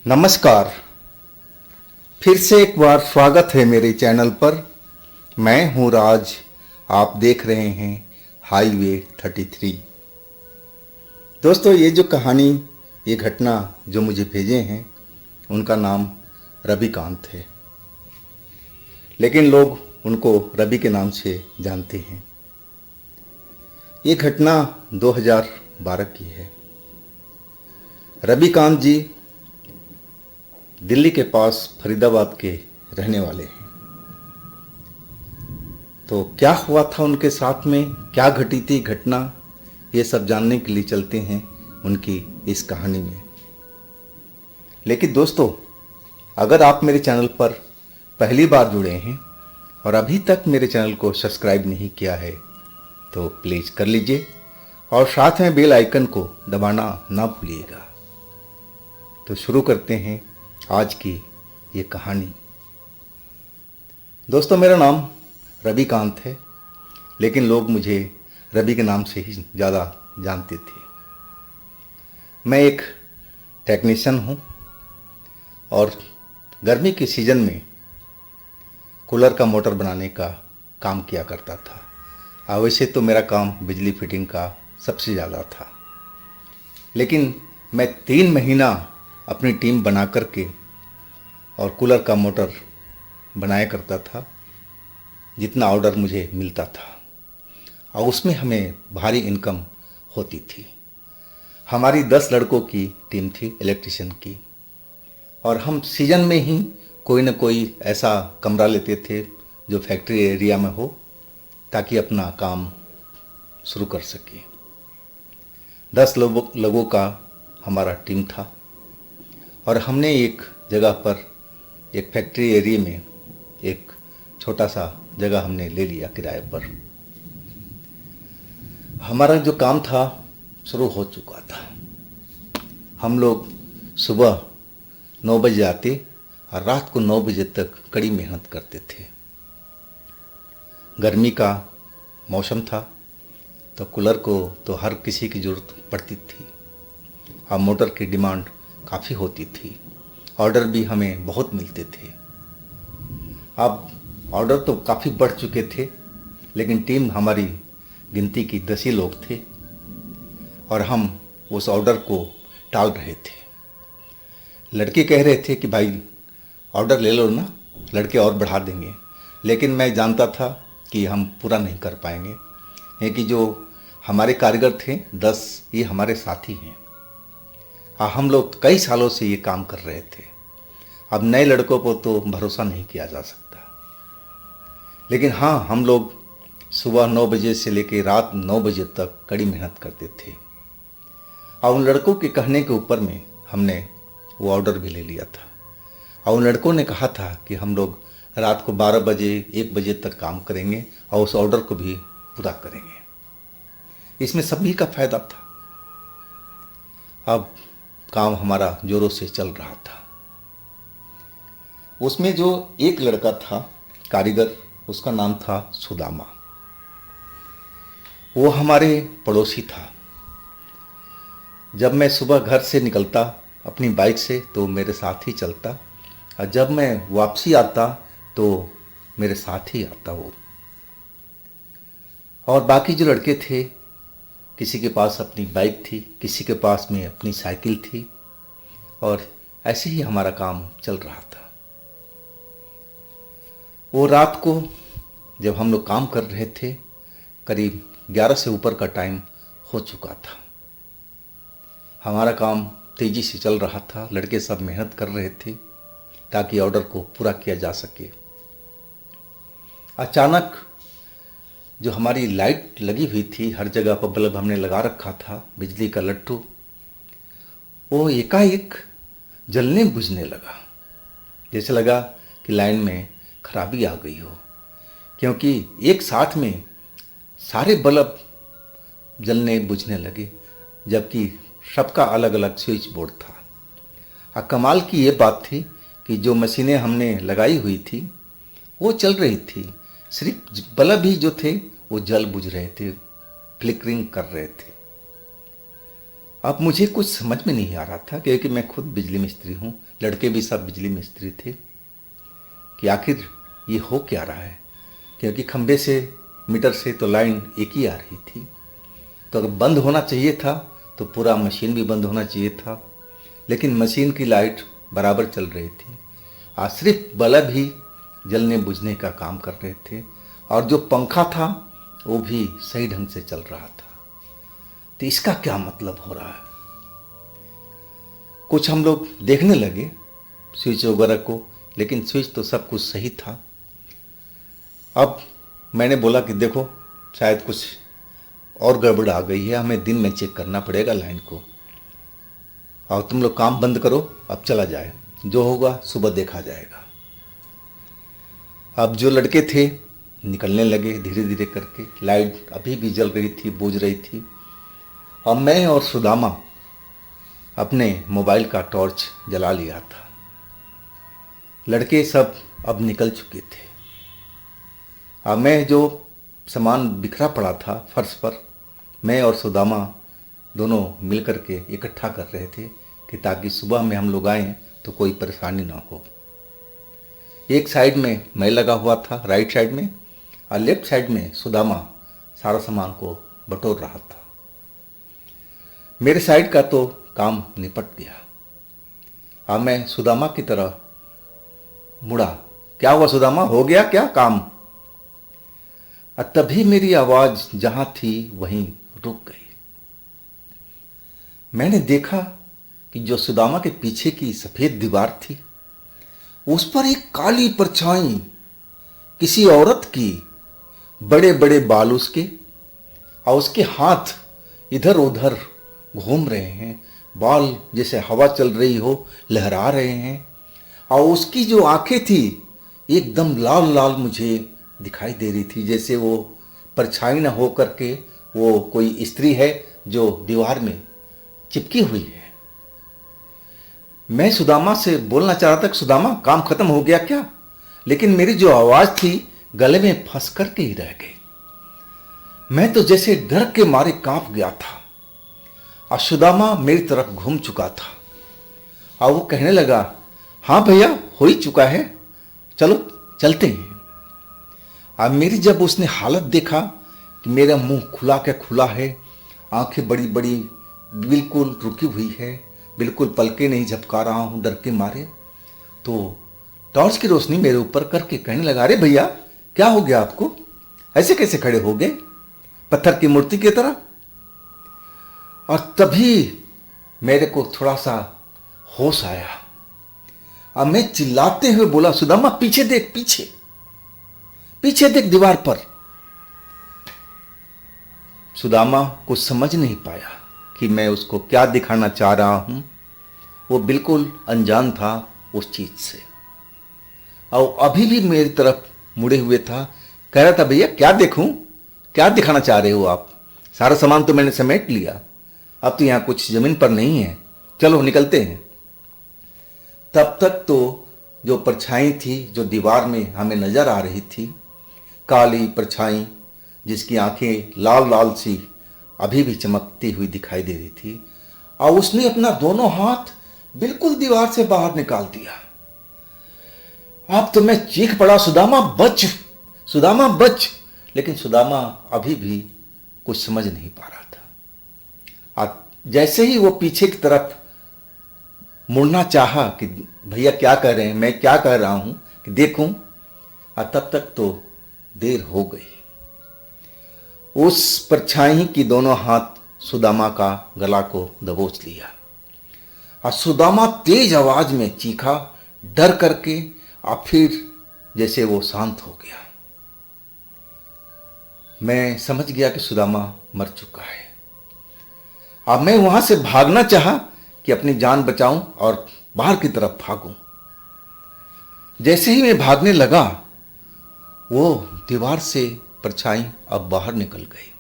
नमस्कार। फिर से एक बार स्वागत है मेरे चैनल पर। मैं हूं राज। आप देख रहे हैं हाईवे 33। दोस्तों, ये जो कहानी, ये घटना जो मुझे भेजे हैं, उनका नाम रविकांत है, लेकिन लोग उनको रवि के नाम से जानते हैं। ये घटना 2012 की है। रविकांत जी दिल्ली के पास फरीदाबाद के रहने वाले हैं। तो क्या हुआ था उनके साथ में, क्या घटी थी घटना, ये सब जानने के लिए चलते हैं उनकी इस कहानी में। लेकिन दोस्तों, अगर आप मेरे चैनल पर पहली बार जुड़े हैं और अभी तक मेरे चैनल को सब्सक्राइब नहीं किया है तो प्लीज़ कर लीजिए और साथ में बेल आइकन को दबाना ना भूलिएगा। तो शुरू करते हैं आज की ये कहानी। दोस्तों, मेरा नाम रविकांत है, लेकिन लोग मुझे रवि के नाम से ही ज़्यादा जानते थे। मैं एक टेक्नीशियन हूँ और गर्मी के सीज़न में कूलर का मोटर बनाने का काम किया करता था। वैसे तो मेरा काम बिजली फिटिंग का सबसे ज़्यादा था, लेकिन मैं 3 महीना अपनी टीम बना करके और कूलर का मोटर बनाया करता था, जितना ऑर्डर मुझे मिलता था, और उसमें हमें भारी इनकम होती थी। हमारी 10 लड़कों की टीम थी इलेक्ट्रिशियन की, और हम सीजन में ही कोई न कोई ऐसा कमरा लेते थे जो फैक्ट्री एरिया में हो, ताकि अपना काम शुरू कर सके। 10 लोगों का हमारा टीम था और हमने एक जगह पर, एक फैक्ट्री एरिया में एक छोटा सा जगह हमने ले लिया किराए पर। हमारा जो काम था शुरू हो चुका था। हम लोग सुबह 9 बजे आते और रात को 9 बजे तक कड़ी मेहनत करते थे। गर्मी का मौसम था तो कूलर को तो हर किसी की ज़रूरत पड़ती थी और मोटर की डिमांड काफ़ी होती थी। ऑर्डर भी हमें बहुत मिलते थे। अब ऑर्डर तो काफ़ी बढ़ चुके थे, लेकिन टीम हमारी गिनती की 10 ही लोग थे और हम उस ऑर्डर को टाल रहे थे। लड़के कह रहे थे कि भाई ऑर्डर ले लो ना, लड़के और बढ़ा देंगे, लेकिन मैं जानता था कि हम पूरा नहीं कर पाएंगे, क्योंकि जो हमारे कारीगर थे 10, ये हमारे साथी हैं। हम लोग कई सालों से ये काम कर रहे थे। अब नए लड़कों को तो भरोसा नहीं किया जा सकता, लेकिन हाँ, हम लोग सुबह 9 बजे से लेकर रात 9 बजे तक कड़ी मेहनत करते थे। और उन लड़कों के कहने के ऊपर में हमने वो ऑर्डर भी ले लिया था, और उन लड़कों ने कहा था कि हम लोग रात को 12 बजे 1 बजे तक काम करेंगे और उस ऑर्डर को भी पूरा करेंगे। इसमें सभी का फायदा था। अब काम हमारा जोरों से चल रहा था। उसमें जो एक लड़का था कारीगर, उसका नाम था सुदामा। वो हमारे पड़ोसी था। जब मैं सुबह घर से निकलता अपनी बाइक से तो मेरे साथ ही चलता, और जब मैं वापसी आता तो मेरे साथ ही आता वो। और बाकी जो लड़के थे, किसी के पास अपनी बाइक थी, किसी के पास में अपनी साइकिल थी, और ऐसे ही हमारा काम चल रहा था। वो रात को जब हम लोग काम कर रहे थे, करीब 11 से ऊपर का टाइम हो चुका था। हमारा काम तेज़ी से चल रहा था, लड़के सब मेहनत कर रहे थे ताकि ऑर्डर को पूरा किया जा सके। अचानक जो हमारी लाइट लगी हुई थी, हर जगह पर बल्ब हमने लगा रखा था, बिजली का लट्टू, वो एकाएक जलने बुझने लगा। जैसे लगा कि लाइन में खराबी आ गई हो, क्योंकि एक साथ में सारे बल्ब जलने बुझने लगे, जबकि सबका अलग अलग स्विच बोर्ड था। और कमाल की ये बात थी कि जो मशीनें हमने लगाई हुई थी वो चल रही थी, सिर्फ बल्ब ही जो थे वो जल बुझ रहे थे, फ्लिकरिंग कर रहे थे। अब मुझे कुछ समझ में नहीं आ रहा था, क्योंकि मैं खुद बिजली मिस्त्री हूँ, लड़के भी सब बिजली मिस्त्री थे, कि आखिर ये हो क्या रहा है। क्योंकि खंबे से मीटर से तो लाइन एक ही आ रही थी, तो अगर बंद होना चाहिए था तो पूरा मशीन भी बंद होना चाहिए था, लेकिन मशीन की लाइट बराबर चल रही थी। आज सिर्फ बल्ब ही जलने बुझने का काम कर रहे थे, और जो पंखा था वो भी सही ढंग से चल रहा था। तो इसका क्या मतलब हो रहा है। कुछ हम लोग देखने लगे स्विच वगैरह को, लेकिन स्विच तो सब कुछ सही था। अब मैंने बोला कि देखो शायद कुछ और गड़बड़ आ गई है, हमें दिन में चेक करना पड़ेगा लाइन को, और तुम लोग काम बंद करो, अब चला जाए, जो होगा सुबह देखा जाएगा। अब जो लड़के थे निकलने लगे धीरे धीरे करके। लाइट अभी भी जल रही थी, बुझ रही थी, और मैं और सुदामा अपने मोबाइल का टॉर्च जला लिया था। लड़के सब अब निकल चुके थे, और मैं जो सामान बिखरा पड़ा था फर्श पर, मैं और सुदामा दोनों मिलकर के इकट्ठा कर रहे थे, कि ताकि सुबह में हम लोग आएँ तो कोई परेशानी ना हो। एक साइड में मैं लगा हुआ था राइट साइड में, और लेफ्ट साइड में सुदामा सारा सामान को बटोर रहा था। मेरे साइड का तो काम निपट गया। अब मैं सुदामा की तरह मुड़ा, क्या हुआ सुदामा, हो गया क्या काम। और तभी मेरी आवाज जहां थी वहीं रुक गई। मैंने देखा कि जो सुदामा के पीछे की सफेद दीवार थी, उस पर एक काली परछाई किसी औरत की, बड़े बड़े बाल उसके, और उसके हाथ इधर उधर घूम रहे हैं, बाल जैसे हवा चल रही हो लहरा रहे हैं, और उसकी जो आंखें थी एकदम लाल लाल मुझे दिखाई दे रही थी, जैसे वो परछाई न हो करके वो कोई स्त्री है जो दीवार में चिपकी हुई है। मैं सुदामा से बोलना चाह रहा था कि सुदामा काम खत्म हो गया क्या, लेकिन मेरी जो आवाज थी गले में फंस करके ही रह गई। मैं तो जैसे डर के मारे कांप गया था, और सुदामा मेरी तरफ घूम चुका था, और वो कहने लगा, हाँ भैया हो ही चुका है, चलो चलते हैं। अब मेरी जब उसने हालत देखा कि मेरा मुंह खुला क्या खुला है, आंखें बड़ी बड़ी बिल्कुल रुकी हुई है, बिल्कुल पलके नहीं झपका रहा हूं डर के मारे, तो टॉर्च की रोशनी मेरे ऊपर करके कहने लगा, अरे भैया क्या हो गया आपको, ऐसे कैसे खड़े हो गए पत्थर की मूर्ति की तरह। और तभी मेरे को थोड़ा सा होश आया, और मैं चिल्लाते हुए बोला, सुदामा पीछे देख, पीछे पीछे देख दीवार पर। सुदामा कुछ समझ नहीं पाया कि मैं उसको क्या दिखाना चाह रहा हूं। वो बिल्कुल अनजान था उस चीज से, और अभी भी मेरी तरफ मुड़े हुए था। कह रहा था, भैया क्या देखूं, क्या दिखाना चाह रहे हो आप, सारा सामान तो मैंने समेट लिया, अब तो यहां कुछ जमीन पर नहीं है, चलो निकलते हैं। तब तक तो जो परछाई थी जो दीवार में हमें नजर आ रही थी, काली परछाई जिसकी आंखें लाल लाल सी अभी भी चमकती हुई दिखाई दे रही थी, और उसने अपना दोनों हाथ बिल्कुल दीवार से बाहर निकाल दिया। अब तो मैं चीख पड़ा, सुदामा बच, सुदामा बच, लेकिन सुदामा अभी भी कुछ समझ नहीं पा रहा था। और जैसे ही वो पीछे की तरफ मुड़ना चाहा कि भैया क्या कह रहे हैं, मैं क्या कह रहा हूं कि देखूं, और तब तक तो देर हो गई। उस परछाई की दोनों हाथ सुदामा का गला को दबोच लिया, और सुदामा तेज आवाज में चीखा डर करके, और फिर जैसे वो शांत हो गया। मैं समझ गया कि सुदामा मर चुका है। अब मैं वहां से भागना चाहा कि अपनी जान बचाऊं और बाहर की तरफ भागूं। जैसे ही मैं भागने लगा, वो दीवार से परछाई अब बाहर निकल गई।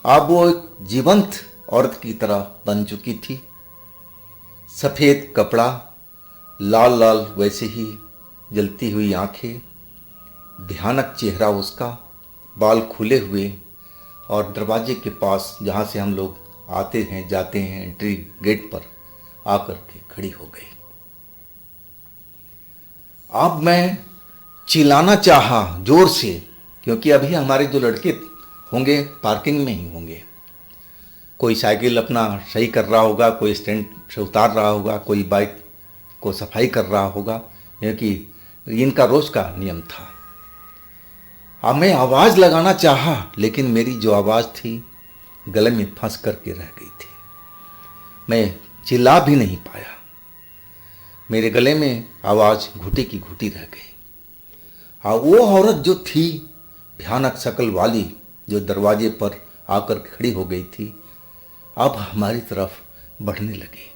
अब वो एक जीवंत औरत की तरह बन चुकी थी। सफेद कपड़ा, लाल लाल वैसे ही जलती हुई आंखें, भयानक चेहरा उसका, बाल खुले हुए, और दरवाजे के पास जहाँ से हम लोग आते हैं जाते हैं एंट्री गेट पर आकर के खड़ी हो गई। अब मैं चिल्लाना चाहा जोर से, क्योंकि अभी हमारे जो लड़के होंगे पार्किंग में ही होंगे। कोई साइकिल अपना सही कर रहा होगा, कोई स्टैंड से उतार रहा होगा, कोई बाइक को सफाई कर रहा होगा, क्योंकि इनका रोज का नियम था। अब मैं आवाज़ लगाना चाहा, लेकिन मेरी जो आवाज़ थी गले में फंस करके रह गई थी। मैं चिल्ला भी नहीं पाया। मेरे गले में आवाज़ घुटी की घुटी रह गई। और वो औरत जो थी भयानक शक्ल वाली, जो दरवाजे पर आकर खड़ी हो गई थी, अब हमारी तरफ बढ़ने लगी।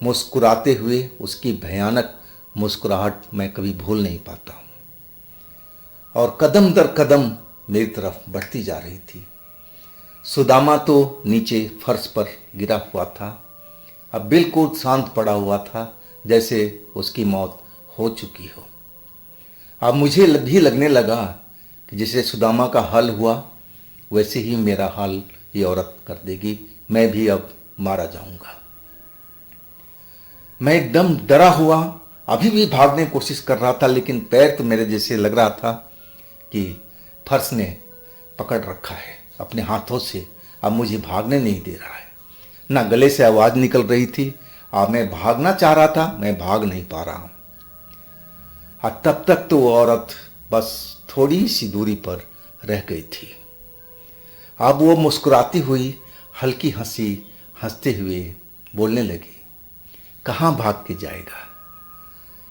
मुस्कुराते हुए उसकी भयानक मुस्कुराहट मैं कभी भूल नहीं पाता हूँ। और कदम दर कदम मेरी तरफ बढ़ती जा रही थी। सुदामा तो नीचे फर्श पर गिरा हुआ था, अब बिल्कुल शांत पड़ा हुआ था, जैसे उसकी मौत हो चुकी हो। अब मुझे भी लगने लगा कि जैसे सुदामा का हाल हुआ वैसे ही मेरा हाल ये औरत कर देगी, मैं भी अब मारा जाऊंगा। मैं एकदम डरा हुआ अभी भी भागने की कोशिश कर रहा था, लेकिन पैर तो मेरे जैसे लग रहा था कि फर्श ने पकड़ रखा है अपने हाथों से, अब मुझे भागने नहीं दे रहा है। ना गले से आवाज़ निकल रही थी, अब मैं भागना चाह रहा था, मैं भाग नहीं पा रहा हूँ। तब तक तो वो औरत बस थोड़ी सी दूरी पर रह गई थी। अब वो मुस्कुराती हुई हल्की हंसी हंसते हुए बोलने लगी, कहाँ भाग के जाएगा?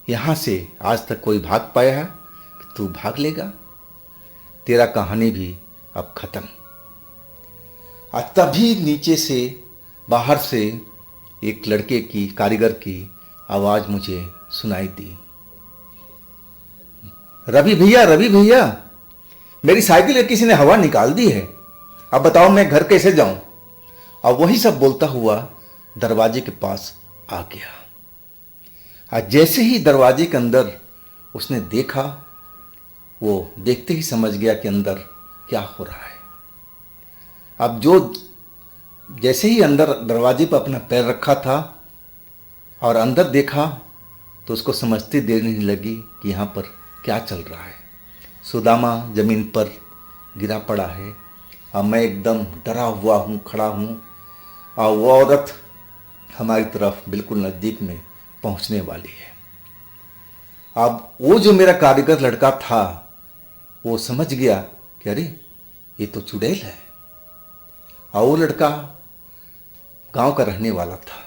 यहाँ से आज तक कोई भाग पाया है? तू भाग लेगा? तेरा कहानी भी अब खत्म। तभी नीचे से बाहर से एक लड़के की, कारीगर की आवाज़ मुझे सुनाई दी, रवि भैया, रवि भैया, मेरी साइकिल में किसी ने हवा निकाल दी है, अब बताओ मैं घर कैसे जाऊं? और वही सब बोलता हुआ दरवाजे के पास आ गया। आज जैसे ही दरवाजे के अंदर उसने देखा, वो देखते ही समझ गया कि अंदर क्या हो रहा है। अब जो जैसे ही अंदर दरवाजे पर अपना पैर रखा था और अंदर देखा, तो उसको समझती देर नहीं लगी कि यहाँ पर क्या चल रहा है। सुदामा जमीन पर गिरा पड़ा है, अब मैं एकदम डरा हुआ हूँ, खड़ा हूँ, और वो औरत हमारी तरफ बिल्कुल नज़दीक में पहुँचने वाली है। अब वो जो मेरा कारीगर लड़का था, वो समझ गया कि अरे ये तो चुड़ैल है। और वो लड़का गांव का रहने वाला था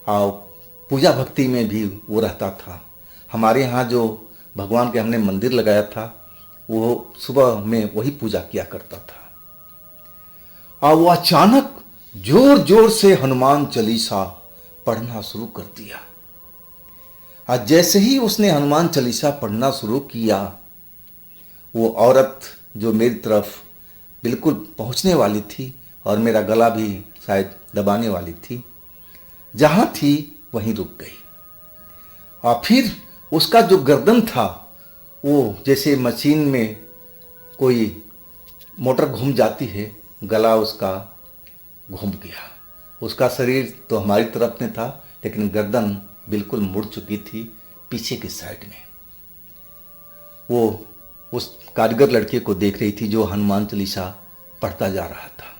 और पूजा भक्ति में भी वो रहता था। हमारे यहाँ जो भगवान के हमने मंदिर लगाया था, वो सुबह में वही पूजा किया करता था। और वो अचानक जोर जोर से हनुमान चालीसा पढ़ना शुरू कर दिया। और जैसे ही उसने हनुमान चालीसा पढ़ना शुरू किया, वो औरत जो मेरी तरफ बिल्कुल पहुंचने वाली थी और मेरा गला भी शायद दबाने वाली थी, जहां थी वहीं रुक गई। और फिर उसका जो गर्दन था, वो जैसे मशीन में कोई मोटर घूम जाती है, गला उसका घूम गया। उसका शरीर तो हमारी तरफ में था, लेकिन गर्दन बिल्कुल मुड़ चुकी थी पीछे की साइड में। वो उस कारीगर लड़के को देख रही थी जो हनुमान चालीसा पढ़ता जा रहा था।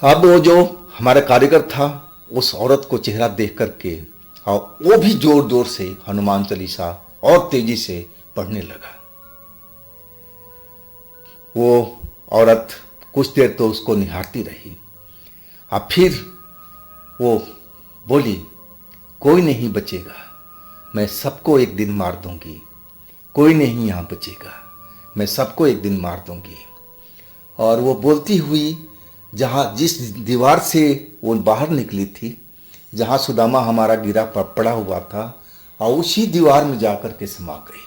अब वो जो हमारा कारीगर था, उस औरत को चेहरा देख करके और वो भी जोर जोर से हनुमान चालीसा और तेजी से पढ़ने लगा। वो औरत कुछ देर तो उसको निहारती रही, और फिर वो बोली, कोई नहीं बचेगा, मैं सबको एक दिन मार दूंगी, कोई नहीं यहाँ बचेगा, मैं सबको एक दिन मार दूंगी। और वो बोलती हुई जिस दीवार से वो बाहर निकली थी, जहाँ सुदामा हमारा गिरा पड़ा हुआ था, और उसी दीवार में जाकर के समा गई।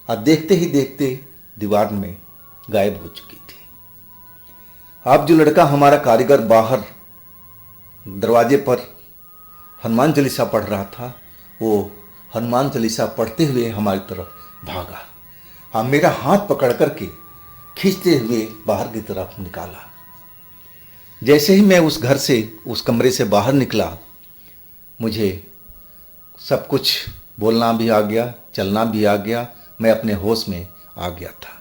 और देखते ही देखते दीवार में गायब हो चुकी थी। अब जो लड़का हमारा कारीगर बाहर दरवाजे पर हनुमान चालीसा पढ़ रहा था, वो हनुमान चालीसा पढ़ते हुए हमारी तरफ भागा। अब मेरा हाथ पकड़ करके खींचते हुए बाहर की तरफ निकाला। जैसे ही मैं उस घर से, उस कमरे से बाहर निकला, मुझे सब कुछ बोलना भी आ गया, चलना भी आ गया, मैं अपने होश में आ गया था।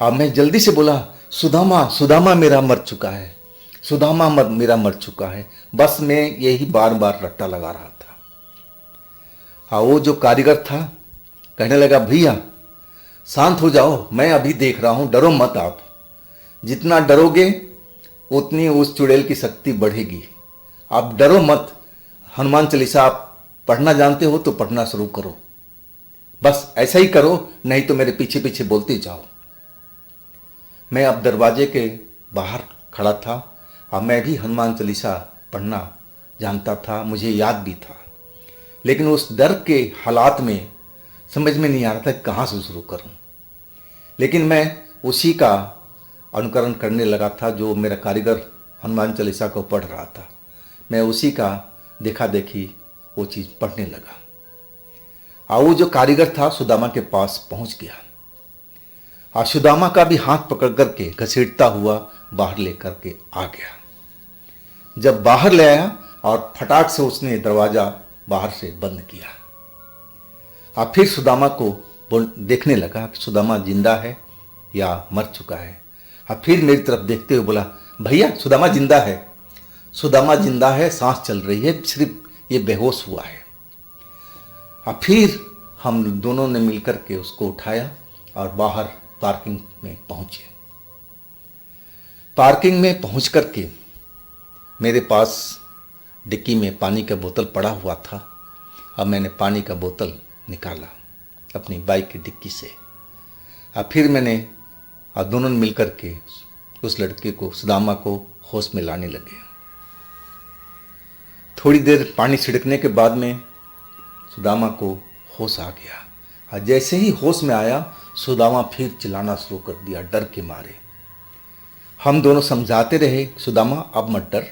अब मैं जल्दी से बोला, सुदामा, सुदामा मेरा मर चुका है, सुदामा मेरा मर चुका है। बस मैं यही बार बार रट्टा लगा रहा था। हाँ, वो जो कारीगर था कहने लगा, भैया शांत हो जाओ, मैं अभी देख रहा हूं, डरो मत आप। जितना डरोगे उतनी उस चुड़ैल की शक्ति बढ़ेगी। आप डरो मत। हनुमान चालीसा आप पढ़ना जानते हो तो पढ़ना शुरू करो, बस ऐसा ही करो, नहीं तो मेरे पीछे पीछे बोलते जाओ। मैं अब दरवाजे के बाहर खड़ा था। अब मैं भी हनुमान चालीसा पढ़ना जानता था, मुझे याद भी था, लेकिन उस डर के हालात में समझ में नहीं आ रहा था कहाँ से शुरू करूं। लेकिन मैं उसी का अनुकरण करने लगा था जो मेरा कारीगर हनुमान चालीसा को पढ़ रहा था। मैं उसी का देखा देखी वो चीज़ पढ़ने लगा। और वो जो कारीगर था सुदामा के पास पहुंच गया और सुदामा का भी हाथ पकड़ करके घसीटता हुआ बाहर लेकर के आ गया। जब बाहर ले आया और फटाक से उसने दरवाजा बाहर से बंद किया और फिर सुदामा को देखने लगा कि सुदामा जिंदा है या मर चुका है। और फिर मेरी तरफ देखते हुए बोला, भैया सुदामा जिंदा है, सुदामा जिंदा है, सांस चल रही है, सिर्फ ये बेहोश हुआ है। और फिर हम दोनों ने मिलकर के उसको उठाया और बाहर पार्किंग में पहुंचे। पार्किंग में पहुंच करके मेरे पास डिक्की में पानी का बोतल पड़ा हुआ था। अब मैंने पानी का बोतल निकाला अपनी बाइक की डिक्की से और फिर मैंने दोनों ने मिलकर के उस लड़के को, सुदामा को होश में लाने लगे। थोड़ी देर पानी छिड़कने के बाद में सुदामा को होश आ गया और जैसे ही होश में आया सुदामा फिर चिल्लाना शुरू कर दिया डर के मारे। हम दोनों समझाते रहे, सुदामा अब मत डर,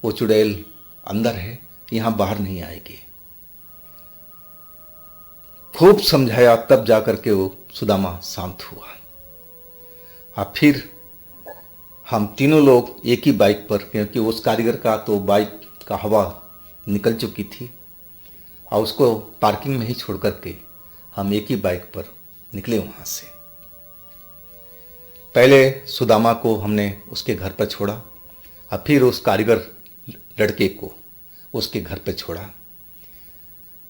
वो चुड़ैल अंदर है, यहाँ बाहर नहीं आएगी। खूब समझाया तब जाकर के वो सुदामा शांत हुआ। और फिर हम तीनों लोग एक ही बाइक पर, क्योंकि उस कारीगर का तो बाइक का हवा निकल चुकी थी और उसको पार्किंग में ही छोड़ करके हम एक ही बाइक पर निकले वहाँ से। पहले सुदामा को हमने उसके घर पर छोड़ा और फिर उस कारीगर लड़के को उसके घर पर छोड़ा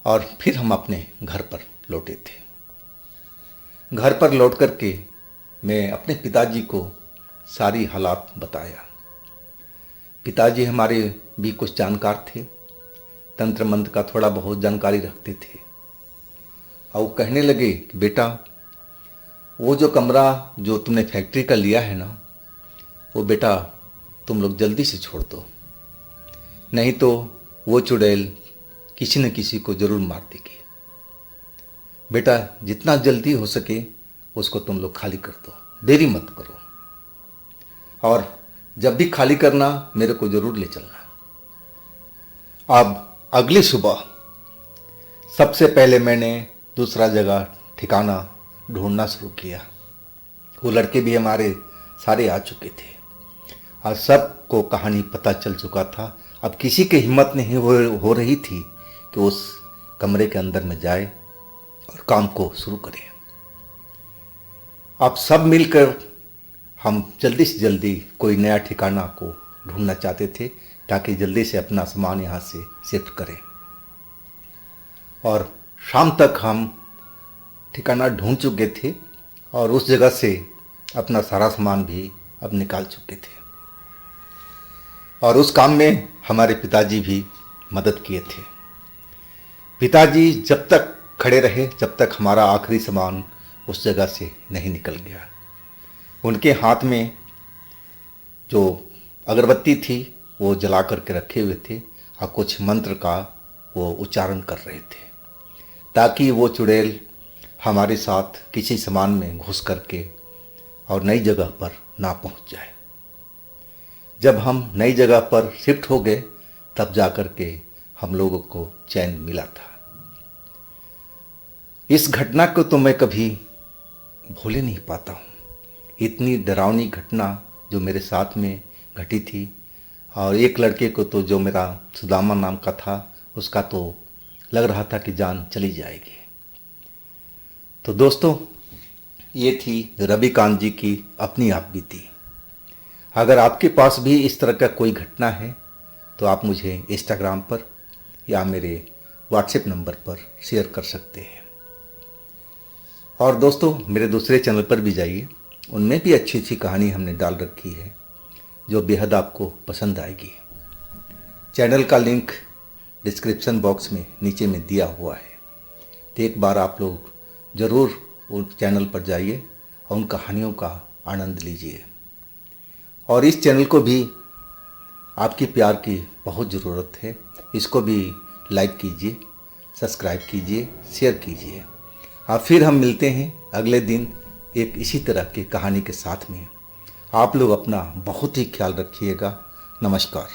और फिर हम अपने घर पर लौटे थे। घर पर लौट करके मैं अपने पिताजी को सारी हालात बताया। पिताजी हमारे भी कुछ जानकार थे, तंत्र मंत्र का थोड़ा बहुत जानकारी रखते थे और वो कहने लगे कि बेटा वो जो कमरा जो तुमने फैक्ट्री का लिया है ना, वो बेटा तुम लोग जल्दी से छोड़ दो, नहीं तो वो चुड़ैल किसी न किसी को ज़रूर मार देगी। बेटा जितना जल्दी हो सके उसको तुम लोग खाली कर दो, देरी मत करो, और जब भी खाली करना मेरे को ज़रूर ले चलना। अब अगली सुबह सबसे पहले मैंने दूसरा जगह ठिकाना ढूंढना शुरू किया। वो लड़के भी हमारे सारे आ चुके थे और सबको कहानी पता चल चुका था। अब किसी की हिम्मत नहीं हो रही थी कि उस कमरे के अंदर में जाए और काम को शुरू करें। अब सब मिलकर हम जल्दी से जल्दी कोई नया ठिकाना को ढूंढना चाहते थे ताकि जल्दी से अपना सामान यहाँ से शिफ्ट करें। और शाम तक हम ठिकाना ढूंढ चुके थे और उस जगह से अपना सारा सामान भी अब निकाल चुके थे और उस काम में हमारे पिताजी भी मदद किए थे। पिताजी जब तक खड़े रहे जब तक हमारा आखिरी सामान उस जगह से नहीं निकल गया। उनके हाथ में जो अगरबत्ती थी वो जला करके रखे हुए थे और कुछ मंत्र का वो उच्चारण कर रहे थे ताकि वो चुड़ैल हमारे साथ किसी सामान में घुस करके और नई जगह पर ना पहुंच जाए। जब हम नई जगह पर शिफ्ट हो गए तब जाकर के हम लोगों को चैन मिला था। इस घटना को तो मैं कभी भूल नहीं पाता हूँ। इतनी डरावनी घटना जो मेरे साथ में घटी थी, और एक लड़के को तो जो मेरा सुदामा नाम का था, उसका तो लग रहा था कि जान चली जाएगी। तो दोस्तों, ये थी रविकांत जी की अपनी आप बीती। अगर आपके पास भी इस तरह का कोई घटना है तो आप मुझे इंस्टाग्राम पर या मेरे व्हाट्सएप नंबर पर शेयर कर सकते हैं। और दोस्तों, मेरे दूसरे चैनल पर भी जाइए, उनमें भी अच्छी अच्छी कहानी हमने डाल रखी है जो बेहद आपको पसंद आएगी। चैनल का लिंक डिस्क्रिप्शन बॉक्स में नीचे में दिया हुआ है, तो एक बार आप लोग ज़रूर उस चैनल पर जाइए और उन कहानियों का आनंद लीजिए। और इस चैनल को भी आपकी प्यार की बहुत ज़रूरत है, इसको भी लाइक कीजिए, सब्सक्राइब कीजिए, शेयर कीजिए। और फिर हम मिलते हैं अगले दिन एक इसी तरह की कहानी के साथ में। आप लोग अपना बहुत ही ख्याल रखिएगा। नमस्कार।